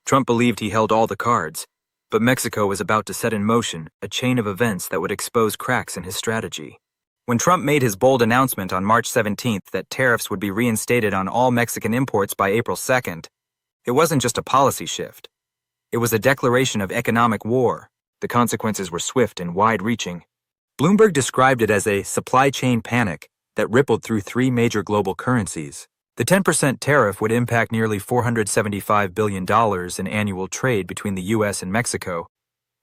Trump believed he held all the cards, but Mexico was about to set in motion a chain of events that would expose cracks in his strategy. When Trump made his bold announcement on March 17th that tariffs would be reinstated on all Mexican imports by April 2nd, it wasn't just a policy shift. It was a declaration of economic war. The consequences were swift and wide-reaching. Bloomberg described it as a supply chain panic that rippled through three major global currencies. The 10% tariff would impact nearly $475 billion in annual trade between the U.S. and Mexico,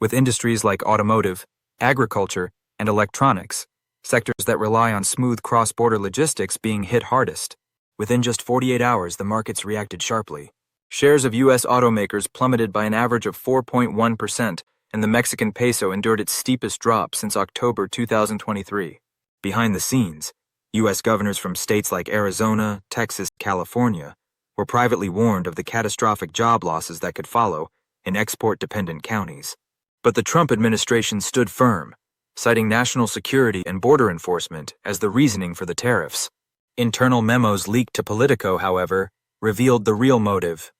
with industries like automotive, agriculture, and electronics, sectors that rely on smooth cross-border logistics, being hit hardest. Within just 48 hours, the markets reacted sharply. Shares of U.S. automakers plummeted by an average of 4.1%, and the Mexican peso endured its steepest drop since October 2023. Behind the scenes, U.S. governors from states like Arizona, Texas, and California were privately warned of the catastrophic job losses that could follow in export-dependent counties. But the Trump administration stood firm, citing national security and border enforcement as the reasoning for the tariffs. Internal memos leaked to Politico, however, revealed the real motive: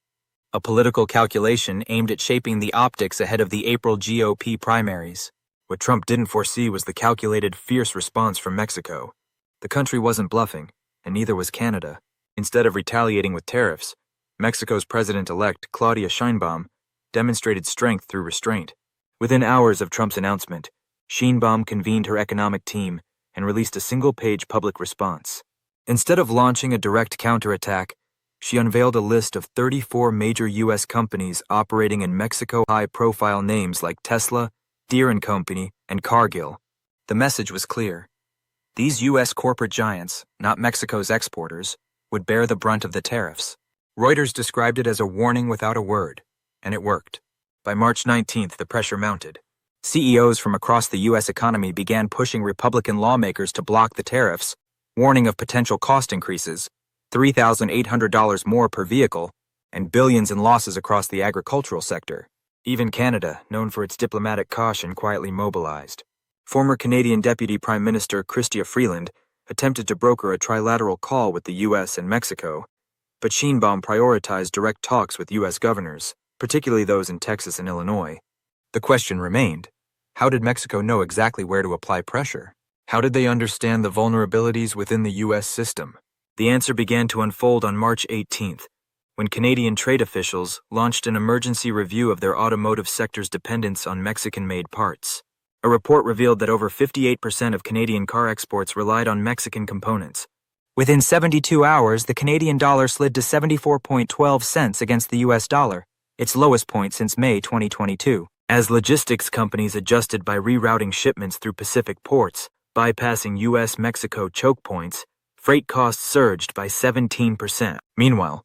a political calculation aimed at shaping the optics ahead of the April GOP primaries. What Trump didn't foresee was the calculated, fierce response from Mexico. The country wasn't bluffing, and neither was Canada. Instead of retaliating with tariffs, Mexico's President-elect Claudia Sheinbaum demonstrated strength through restraint. Within hours of Trump's announcement, Sheinbaum convened her economic team and released a single-page public response. Instead of launching a direct counterattack, she unveiled a list of 34 major U.S. companies operating in Mexico. High-profile names like Tesla, Deere & Company, and Cargill. The message was clear. These U.S. corporate giants, not Mexico's exporters, would bear the brunt of the tariffs. Reuters described it as a warning without a word, and it worked. By March 19th, the pressure mounted. CEOs from across the U.S. economy began pushing Republican lawmakers to block the tariffs, warning of potential cost increases, $3,800 more per vehicle, and billions in losses across the agricultural sector. Even Canada, known for its diplomatic caution, quietly mobilized. Former Canadian Deputy Prime Minister Chrystia Freeland attempted to broker a trilateral call with the U.S. and Mexico, but Sheinbaum prioritized direct talks with U.S. governors, particularly those in Texas and Illinois. The question remained: how did Mexico know exactly where to apply pressure? How did they understand the vulnerabilities within the U.S. system? The answer began to unfold on March 18th, when Canadian trade officials launched an emergency review of their automotive sector's dependence on Mexican-made parts. A report revealed that over 58% of Canadian car exports relied on Mexican components. Within 72 hours, the Canadian dollar slid to 74.12 cents against the U.S. dollar, its lowest point since May 2022. As logistics companies adjusted by rerouting shipments through Pacific ports, bypassing U.S.-Mexico choke points, freight costs surged by 17%. Meanwhile,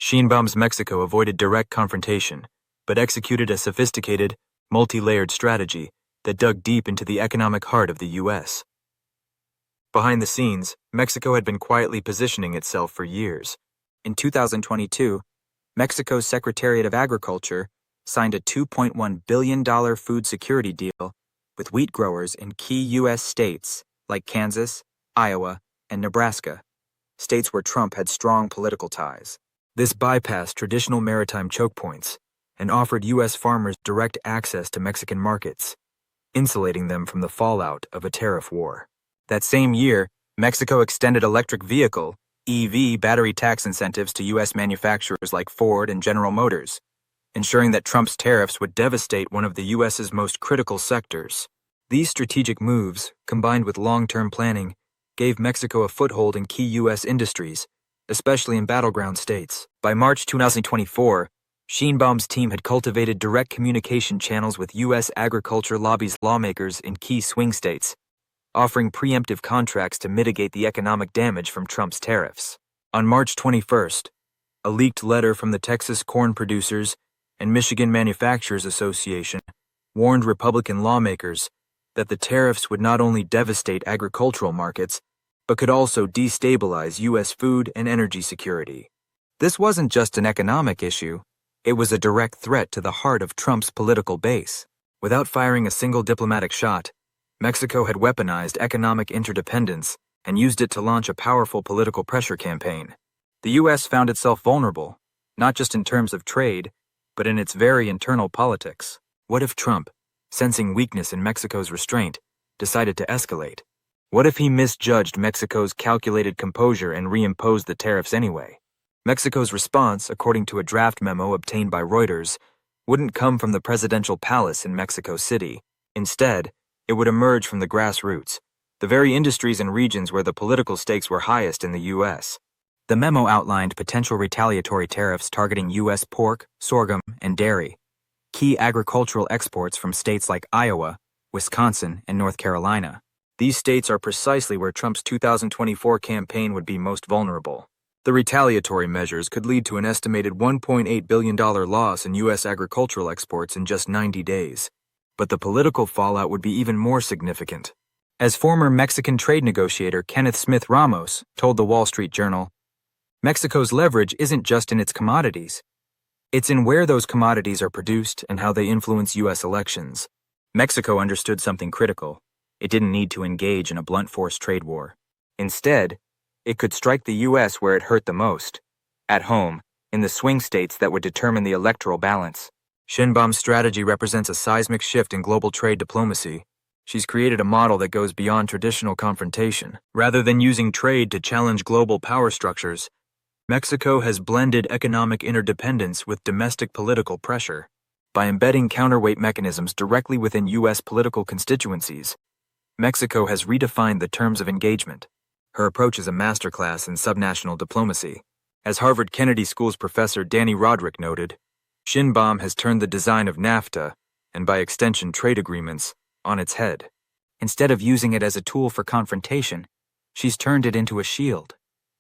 Sheinbaum's Mexico avoided direct confrontation, but executed a sophisticated, multi-layered strategy that dug deep into the economic heart of the U.S. Behind the scenes, Mexico had been quietly positioning itself for years. In 2022, Mexico's Secretariat of Agriculture signed a $2.1 billion food security deal with wheat growers in key U.S. states like Kansas, Iowa, and Nebraska, states where Trump had strong political ties. This bypassed traditional maritime choke points and offered U.S. farmers direct access to Mexican markets, insulating them from the fallout of a tariff war. That same year, Mexico extended electric vehicle (EV) battery tax incentives to U.S. manufacturers like Ford and General Motors, ensuring that Trump's tariffs would devastate one of the U.S.'s most critical sectors. These strategic moves, combined with long-term planning, gave Mexico a foothold in key U.S. industries, especially in battleground states. By March 2024, Sheinbaum's team had cultivated direct communication channels with U.S. agriculture lawmakers in key swing states, offering preemptive contracts to mitigate the economic damage from Trump's tariffs. On March 21st, a leaked letter from the Texas Corn Producers and Michigan Manufacturers Association warned Republican lawmakers that the tariffs would not only devastate agricultural markets, but could also destabilize U.S. food and energy security. This wasn't just an economic issue, it was a direct threat to the heart of Trump's political base. Without firing a single diplomatic shot, Mexico had weaponized economic interdependence and used it to launch a powerful political pressure campaign. The U.S. found itself vulnerable, not just in terms of trade, but in its very internal politics. What if Trump, sensing weakness in Mexico's restraint, decided to escalate? What if he misjudged Mexico's calculated composure and reimposed the tariffs anyway? Mexico's response, according to a draft memo obtained by Reuters, wouldn't come from the presidential palace in Mexico City. Instead, it would emerge from the grassroots, the very industries and regions where the political stakes were highest in the U.S. The memo outlined potential retaliatory tariffs targeting U.S. pork, sorghum, and dairy, key agricultural exports from states like Iowa, Wisconsin, and North Carolina. These states are precisely where Trump's 2024 campaign would be most vulnerable. The retaliatory measures could lead to an estimated $1.8 billion loss in U.S. agricultural exports in just 90 days. But the political fallout would be even more significant. As former Mexican trade negotiator Kenneth Smith Ramos told the Wall Street Journal, Mexico's leverage isn't just in its commodities. It's in where those commodities are produced and how they influence U.S. elections. Mexico understood something critical. It didn't need to engage in a blunt force trade war. Instead, it could strike the U.S. where it hurt the most, at home, in the swing states that would determine the electoral balance. Sheinbaum's strategy represents a seismic shift in global trade diplomacy. She's created a model that goes beyond traditional confrontation. Rather than using trade to challenge global power structures, Mexico has blended economic interdependence with domestic political pressure. By embedding counterweight mechanisms directly within U.S. political constituencies, Mexico has redefined the terms of engagement. Her approach is a masterclass in subnational diplomacy. As Harvard Kennedy School's professor Danny Roderick noted, Sheinbaum has turned the design of NAFTA, and by extension trade agreements, on its head. Instead of using it as a tool for confrontation, she's turned it into a shield,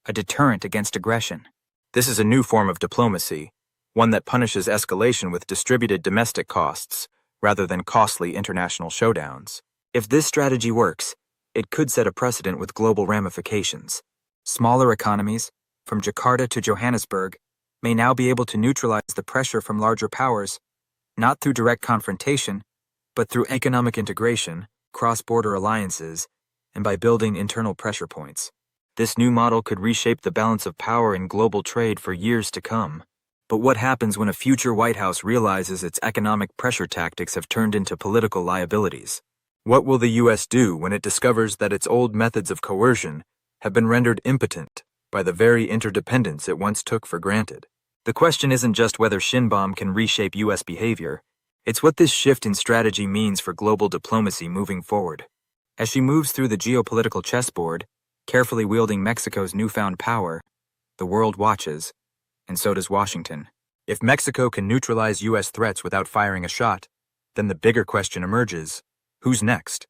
a deterrent against aggression. This is a new form of diplomacy, one that punishes escalation with distributed domestic costs, rather than costly international showdowns. If this strategy works, it could set a precedent with global ramifications. Smaller economies, from Jakarta to Johannesburg, may now be able to neutralize the pressure from larger powers, not through direct confrontation, but through economic integration, cross-border alliances, and by building internal pressure points. This new model could reshape the balance of power in global trade for years to come. But what happens when a future White House realizes its economic pressure tactics have turned into political liabilities? What will the U.S. do when it discovers that its old methods of coercion have been rendered impotent by the very interdependence it once took for granted? The question isn't just whether Sheinbaum can reshape U.S. behavior, it's what this shift in strategy means for global diplomacy moving forward. As she moves through the geopolitical chessboard, carefully wielding Mexico's newfound power, the world watches, and so does Washington. If Mexico can neutralize U.S. threats without firing a shot, then the bigger question emerges: who's next?